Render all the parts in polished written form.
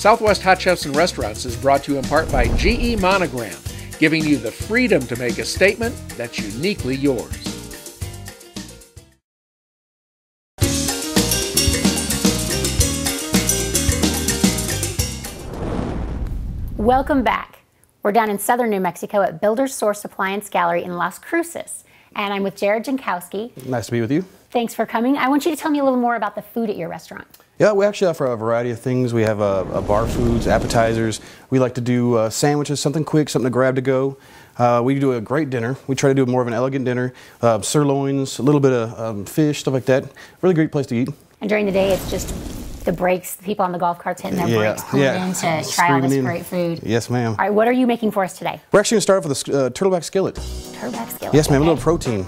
Southwest Hot Chefs and Restaurants is brought to you in part by GE Monogram, giving you the freedom to make a statement that's uniquely yours. Welcome back. We're down in southern New Mexico at Builder's Source Appliance Gallery in Las Cruces, and I'm with Jared Jankowski. Nice to be with you. Thanks for coming. I want you to tell me a little more about the food at your restaurant. Yeah, we actually offer a variety of things. We have bar foods, appetizers. We like to do sandwiches, something quick, something to grab to go. We do a great dinner. We try to do more of an elegant dinner. Sirloins, a little bit of fish, stuff like that. Really great place to eat. And during the day, it's just the breaks, the people on the golf carts hitting their brakes, pulling in to try all this great food. Yes, ma'am. All right, what are you making for us today? We're actually going to start off with a turtleback skillet. Turtleback skillet. Yes, ma'am, a little protein.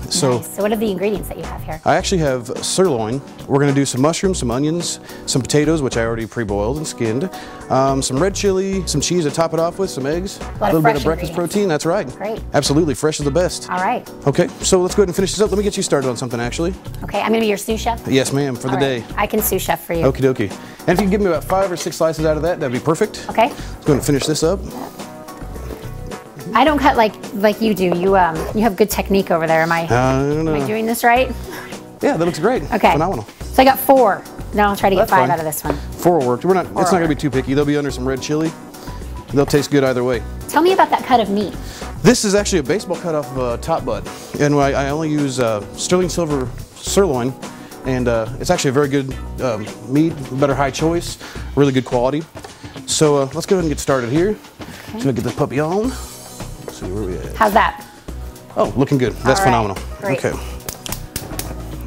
So what are the ingredients that you have here? I actually have sirloin. We're going to do some mushrooms, some onions, some potatoes, which I already pre-boiled and skinned, some red chili, some cheese to top it off with, some eggs, a little bit of breakfast protein. That's right. Great. Absolutely, fresh is the best. All right. Okay, so let's go ahead and finish this up. Let me get you started on something, actually. Okay, I'm going to be your sous chef? Yes, ma'am, for the day. I can sous chef for you. Okie dokie. And if you can give me about 5 or 6 slices out of that, that'd be perfect. Okay. Let's go ahead and finish this up. I don't cut like you do. You have good technique over there. Am I doing this right? Yeah, that looks great. Okay. Phenomenal. So I got 4. Now I'll try to get 5 out of this one. 4 will work. It's not going to be too picky. They'll be under some red chili. They'll taste good either way. Tell me about that cut of meat. This is actually a baseball cut off of top butt, and I only use sterling silver sirloin, and it's actually a very good meat, better high choice, really good quality. So let's go ahead and get started here. Okay. So get this puppy on. See where we at. How's that? Oh, looking good. That's phenomenal. Great. Okay.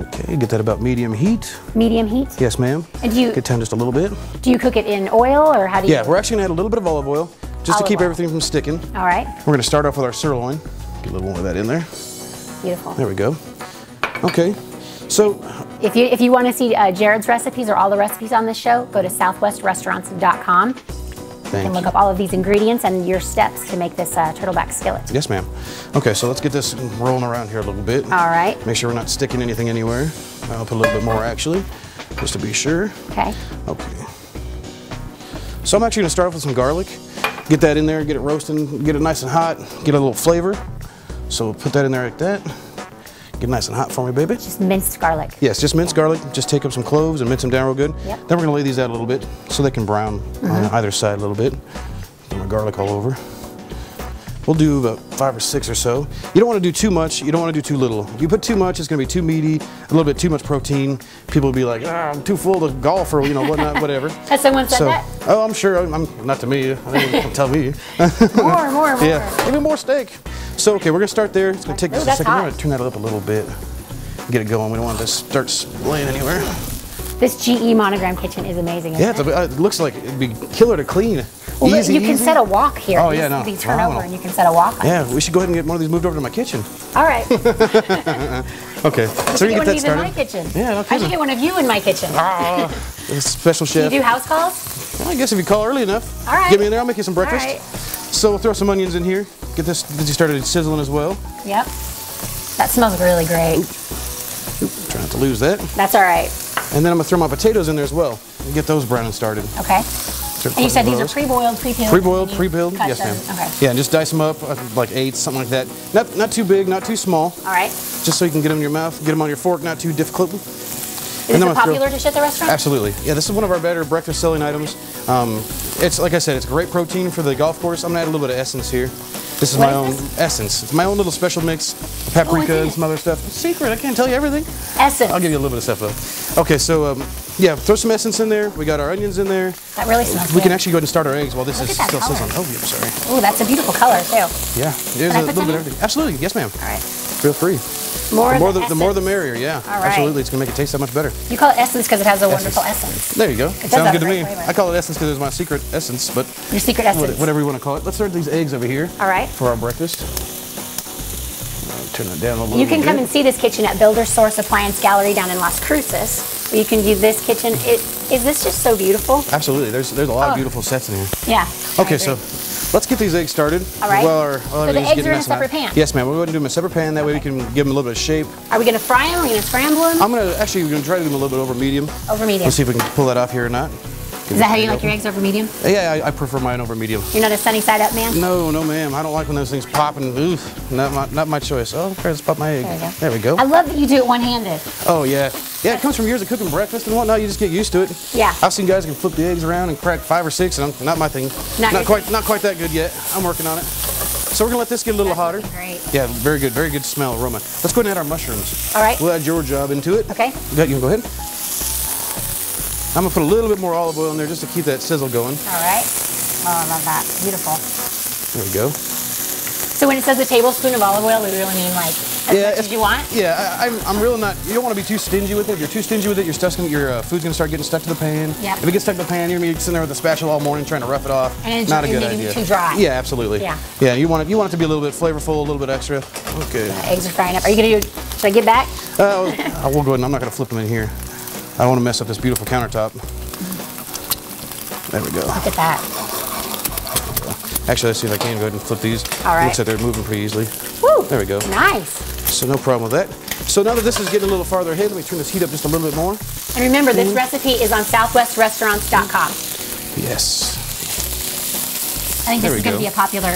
Okay, get that about medium heat. Medium heat? Yes, ma'am. And do you get down just a little bit? Do you cook it in oil, or how do you? Yeah, we're actually gonna add a little bit of olive oil just to keep everything from sticking. All right. We're gonna start off with our sirloin. Get a little more of that in there. Beautiful. There we go. Okay. So if you want to see Jared's recipes or all the recipes on this show, go to southwestrestaurants.com. You can look up all of these ingredients and your steps to make this turtleback skillet. Yes, ma'am. Okay, so let's get this rolling around here a little bit. All right. Make sure we're not sticking anything anywhere. I'll put a little bit more actually, just to be sure. Okay. Okay. So I'm actually gonna start off with some garlic. Get that in there, get it roasting, get it nice and hot, get a little flavor. So we'll put that in there like that. Get nice and hot for me, baby. Just minced garlic. Yes, just minced garlic. Just take up some cloves and mince them down real good. Yep. Then we're gonna lay these out a little bit so they can brown on either side a little bit. Get my garlic all over. We'll do about 5 or 6 or so. You don't want to do too much. You don't want to do too little. If you put too much, it's going to be too meaty, a little bit too much protein. People will be like, I'm too full to golf, or whatnot, whatever. Has someone said that? Oh, I'm sure. Not to me. I think tell me. More. Yeah, even more steak. So okay, we're gonna start there. It's gonna take just a second. I'm gonna turn that up a little bit. Get it going. We don't want it to start splaying anywhere. This GE Monogram kitchen is amazing. Yeah, it looks like it'd be killer to clean. Well, you can set a wok here. Oh yeah, no. You turn over and you can set a wok on. Yeah, we should go ahead and get one of these moved over to my kitchen. All right. Okay, so you get that started. In my kitchen. Yeah, no kidding. I should get one of you in my kitchen. Special chef. Do you do house calls? Well, I guess if you call early enough. All right. Get me in there. I'll make you some breakfast. All right. So we'll throw some onions in here. Get you started sizzling as well. Yep. That smells really great. Oop, try not to lose that. That's all right. And then I'm gonna throw my potatoes in there as well and get those browning started. Okay. And you said these are pre-boiled, pre-peeled? Pre-boiled, pre-peeled, yes ma'am. Okay. Yeah, and just dice them up like 8, something like that. Not too big, not too small. All right. Just so you can get them in your mouth, get them on your fork, not too difficult. Is this a popular dish at the restaurant? Absolutely. Yeah, this is one of our better breakfast selling items. It's like I said, it's great protein for the golf course. I'm gonna add a little bit of essence here. This is my own essence. It's my own little special mix, paprika and some other stuff. It's secret, I can't tell you everything. Essence. I'll give you a little bit of stuff though. Okay, so yeah, throw some essence in there. We got our onions in there. That really smells good. We can actually go ahead and start our eggs while this is still color. sizzling. Oh, yeah, sorry. Oh, that's a beautiful color too. Yeah, there's a little bit of everything. Absolutely, yes ma'am. All right. Feel free. The more the merrier, yeah. All right. Absolutely, it's gonna make it taste that much better. You call it essence because it has a wonderful essence. There you go. Sounds good to me. Flavor. I call it essence because it's my secret essence, but your secret essence. Whatever you want to call it. Let's start these eggs over here. All right. For our breakfast. Turn it down a little bit. You can come and see this kitchen at Builder's Source Appliance Gallery down in Las Cruces. You can view this kitchen. Is this just so beautiful? Absolutely. There's a lot of beautiful sets in here. Yeah. Okay, so let's get these eggs started. All right. So the eggs are in a separate pan? Yes, ma'am. We're going to do them in a separate pan. That way we can give them a little bit of shape. Are we going to fry them? Are we going to scramble them? We're going to try to do them a little bit over medium. Over medium. Let's see if we can pull that off here or not. Is that how you like your eggs, over medium? Yeah, I prefer mine over medium. You're not a sunny side up man? No, ma'am. I don't like when those things pop and oof. Not my choice. Oh, okay, let's pop my egg. There we go. I love that you do it one-handed. Oh yeah. Yeah, it comes from years of cooking breakfast and whatnot. You just get used to it. Yeah. I've seen guys who can flip the eggs around and crack 5 or 6, and not my thing. Not quite that good yet. I'm working on it. So we're gonna let this get a little hotter. Great. Yeah, very good smell, aroma. Let's go ahead and add our mushrooms. All right. We'll add your job into it. Okay. You can go ahead. I'm gonna put a little bit more olive oil in there just to keep that sizzle going. All right. Oh, I love that. Beautiful. There we go. So when it says a tablespoon of olive oil, we really mean like as much as you want? Yeah, I'm really not, you don't want to be too stingy with it. If you're too stingy with it, your food's gonna start getting stuck to the pan. Yep. If it gets stuck to the pan, you're gonna be sitting there with a spatula all morning trying to rough it off. And not a good idea. Too dry. Yeah, absolutely. Yeah. Yeah, you want it to be a little bit flavorful, a little bit extra. Okay. Eggs are frying up. Are you gonna do? Should I get back? I will go ahead and I'm not gonna flip them in here. I don't want to mess up this beautiful countertop. There we go. Look at that. Actually, let's see if I can go ahead and flip these. All right. Looks like they're moving pretty easily. Woo! There we go. Nice. So no problem with that. So now that this is getting a little farther ahead, let me turn this heat up just a little bit more. And remember, this recipe is on southwestrestaurants.com. Yes. I think this is going to be a popular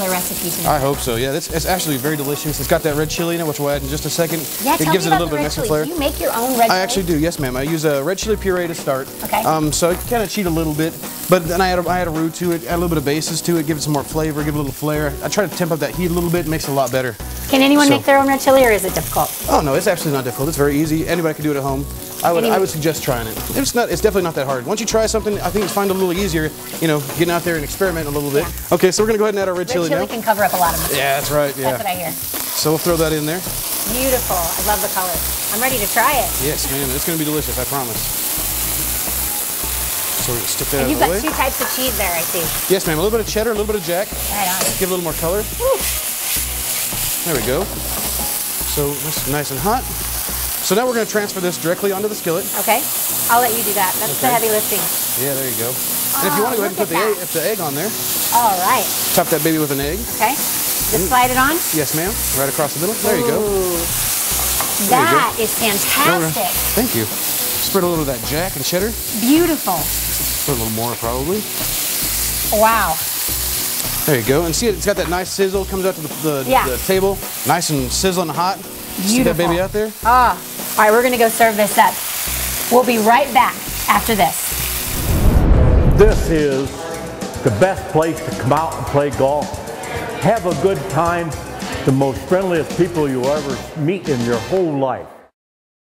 recipe tonight. I hope so. Yeah, it's actually very delicious. It's got that red chili in it, which we'll add in just a second. Yeah, it gives it a little bit of Mexican flavor. Do you make your own red chili? I actually do. Yes, ma'am. I use a red chili puree to start. Okay. So I kind of cheat a little bit, but then I add a roux to it, add a little bit of bases to it, give it some more flavor, give it a little flair. I try to temp up that heat a little bit. It makes it a lot better. Can anyone make their own red chili, or is it difficult? Oh no, it's absolutely not difficult. It's very easy. Anybody can do it at home. I would suggest trying it. It's definitely not that hard. Once you try something, I think it's find it a little easier, getting out there and experiment a little bit. Yeah. Okay, so we're gonna go ahead and add our red chili now. Red chili can cover up a lot of mistakes. Yeah, that's right. Yeah. That's what I hear. So we'll throw that in there. Beautiful. I love the color. I'm ready to try it. Yes, ma'am. It's gonna be delicious. I promise. So we're gonna stick that out of the way. You've got 2 types of cheese there, I see. Yes, ma'am. A little bit of cheddar, a little bit of jack. Right on. Give it a little more color. Woo. There we go. So it's nice and hot. So now we're going to transfer this directly onto the skillet. Okay. I'll let you do that. That's the heavy lifting. Yeah, there you go. And if you want to go ahead and put the egg on there. All right. Top that baby with an egg. Okay. Just slide it on? Yes, ma'am. Right across the middle. There you go. That is fantastic. Thank you. Spread a little of that jack and cheddar. Beautiful. Put a little more probably. Wow. There you go. And see, it's got that nice sizzle. Comes out to the table. Nice and sizzling hot. Beautiful. See that baby out there? Ah. All right, we're going to go serve this up. We'll be right back after this. This is the best place to come out and play golf. Have a good time. The most friendliest people you'll ever meet in your whole life.